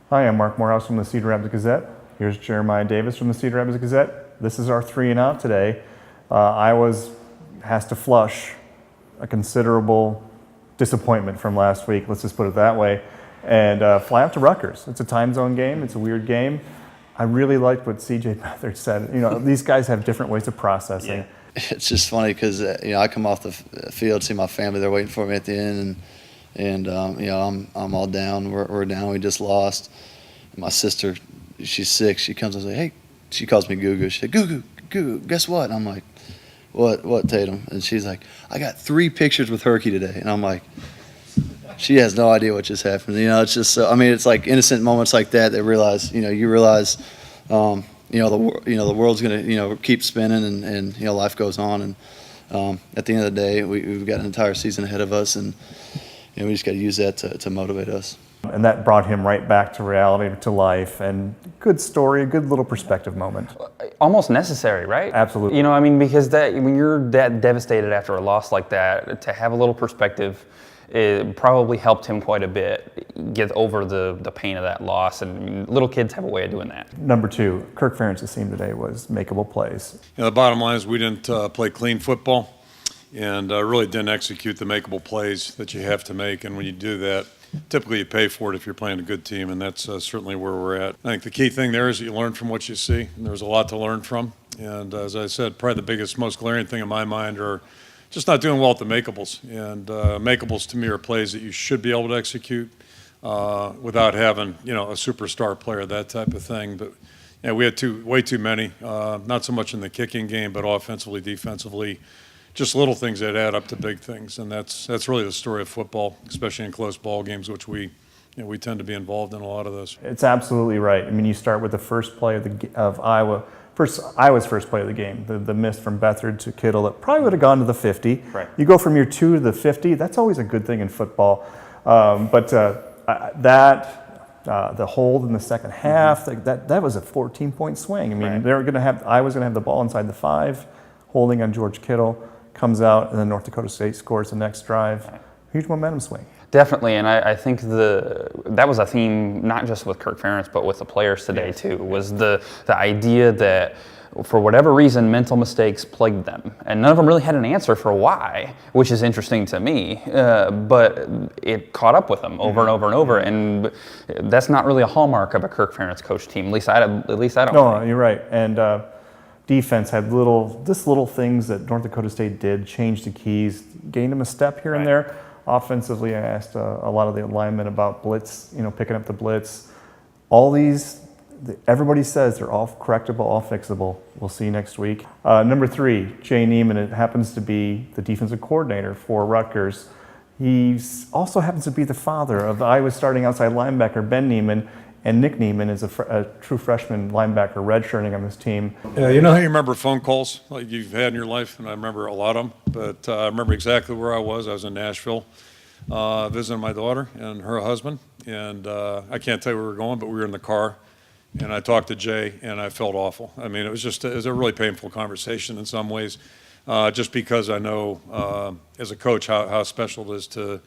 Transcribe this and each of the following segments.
Hi, I'm Mark Morehouse from the Cedar Rapids Gazette. Here's Jeremiah Davis from the Cedar Rapids Gazette. This is our 3 and out today. Iowa has to flush a considerable disappointment from last week, let's just put it that way, and fly out to Rutgers. It's a time zone game, it's a weird game. I really liked what CJ Beathard said. You know, these guys have different ways of processing. Yeah. It's just funny because I come off the field, see my family, they're waiting for me at the end, and I'm all down. We're down. We just lost. And my sister, she's 6. She comes and says, "Hey," she calls me Goo. She said, "Goo, guess what?" And I'm like, "What, Tatum?" And she's like, "I got 3 pictures with Herky today." And I'm like, she has no idea what just happened. It's just so. I mean, it's like innocent moments like that realize. You realize. The world's gonna keep spinning and life goes on, and at the end of the day we've got an entire season ahead of us, and we just got to use that to motivate us. And that brought him right back to reality, to life, and good story, a good little perspective moment. Almost necessary, right? Absolutely. Because when you're that devastated after a loss like that, to have a little perspective, it probably helped him quite a bit get over the pain of that loss, and little kids have a way of doing that. Number 2, Kirk Ferentz's team today was makeable plays. The bottom line is we didn't play clean football and really didn't execute the makeable plays that you have to make, and when you do that, typically you pay for it if you're playing a good team, and that's certainly where we're at. I think the key thing there is that you learn from what you see, and there's a lot to learn from, and as I said, probably the biggest, most glaring thing in my mind are just not doing well at the makeables. And makeables to me are plays that you should be able to execute without having, a superstar player, that type of thing. But we had way too many, not so much in the kicking game, but offensively, defensively, just little things that add up to big things. And that's really the story of football, especially in close ball games, which we tend to be involved in a lot of those. It's absolutely right. I mean, you start with the first play of Iowa's first play of the game, the miss from Beathard to Kittle that probably would have gone to the 50. Right. You go from your 2 to the 50, that's always a good thing in football. The hold in the second half, that was a 14-point swing. I mean, right. Iowa's going to have the ball inside the 5, holding on George Kittle, comes out, and then North Dakota State scores the next drive. Right. Huge momentum swing. Definitely, and I think that was a theme not just with Kirk Ferentz, but with the players today too, was the idea that for whatever reason, mental mistakes plagued them. And none of them really had an answer for why, which is interesting to me, but it caught up with them over and over and over, and that's not really a hallmark of a Kirk Ferentz coach team, at least I don't No, you're right, and defense had little things that North Dakota State did, changed the keys, gained them a step here and there. Offensively, I asked a lot of the linemen about blitz, picking up the blitz. All these, everybody says they're all correctable, all fixable. We'll see next week. Number 3, Jay Neiman, it happens to be the defensive coordinator for Rutgers. He also happens to be the father of Iowa's starting outside linebacker, Ben Neiman, and Nick Neiman is a true freshman linebacker redshirting on this team. Yeah, you know how you remember phone calls like you've had in your life, and I remember a lot of them, but I remember exactly where I was. I was in Nashville visiting my daughter and her husband, and I can't tell you where we were going, but we were in the car, and I talked to Jay, and I felt awful. I mean, it was a really painful conversation in some ways, just because I know as a coach how special it is to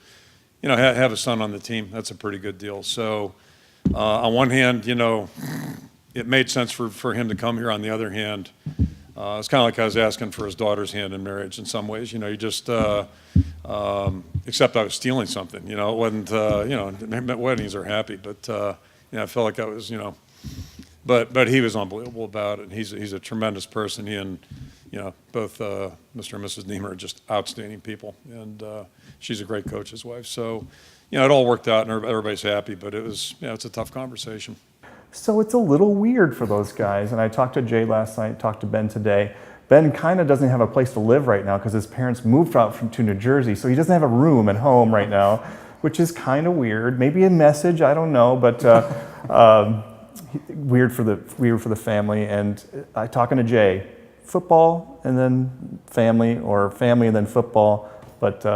have a son on the team. That's a pretty good deal. So on one hand, it made sense for him to come here. On the other hand, it's kind of like I was asking for his daughter's hand in marriage in some ways. You just, except I was stealing something. It wasn't, weddings are happy, but, I felt like I was, but he was unbelievable about it. And he's a tremendous person. He and, both Mr. and Mrs. Neiman are just outstanding people. And she's a great coach, his wife. So, it all worked out and everybody's happy, but it was, it's a tough conversation. So it's a little weird for those guys. And I talked to Jay last night, talked to Ben today. Ben kind of doesn't have a place to live right now because his parents moved out to New Jersey. So he doesn't have a room at home right now, which is kind of weird. Maybe a message, I don't know, but weird for the family. And I talking to Jay, football and then family, or family and then football. But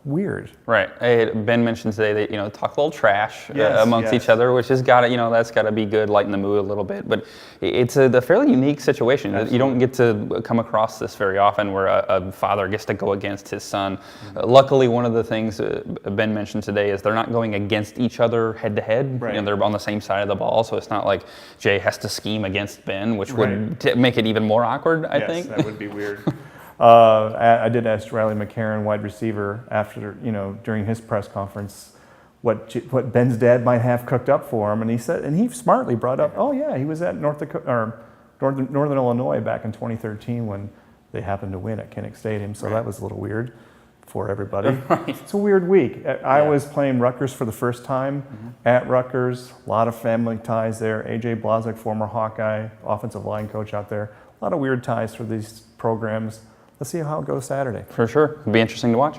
weird. Right. Hey, Ben mentioned today that, talk a little trash Yes, amongst yes. each other, which has got to, that's got to be good, lighten the mood a little bit. But it's a fairly unique situation. You don't get to come across this very often where a father gets to go against his son. Luckily, one of the things Ben mentioned today is they're not going against each other head to head. Right. They're on the same side of the ball, so it's not like Jay has to scheme against Ben, which Right. would make it even more awkward, I Yes, think. that would be weird. I did ask Riley McCarron, wide receiver, after, during his press conference, what Ben's dad might have cooked up for him, and he smartly brought up, oh yeah, he was at Northern Illinois back in 2013 when they happened to win at Kinnick Stadium, so that was a little weird for everybody. It's a weird week. Iowa's playing Rutgers for the first time at Rutgers. A lot of family ties there. AJ Blazek, former Hawkeye, offensive line coach out there. A lot of weird ties for these programs. Let's see how it goes Saturday. For sure. It'll be interesting to watch.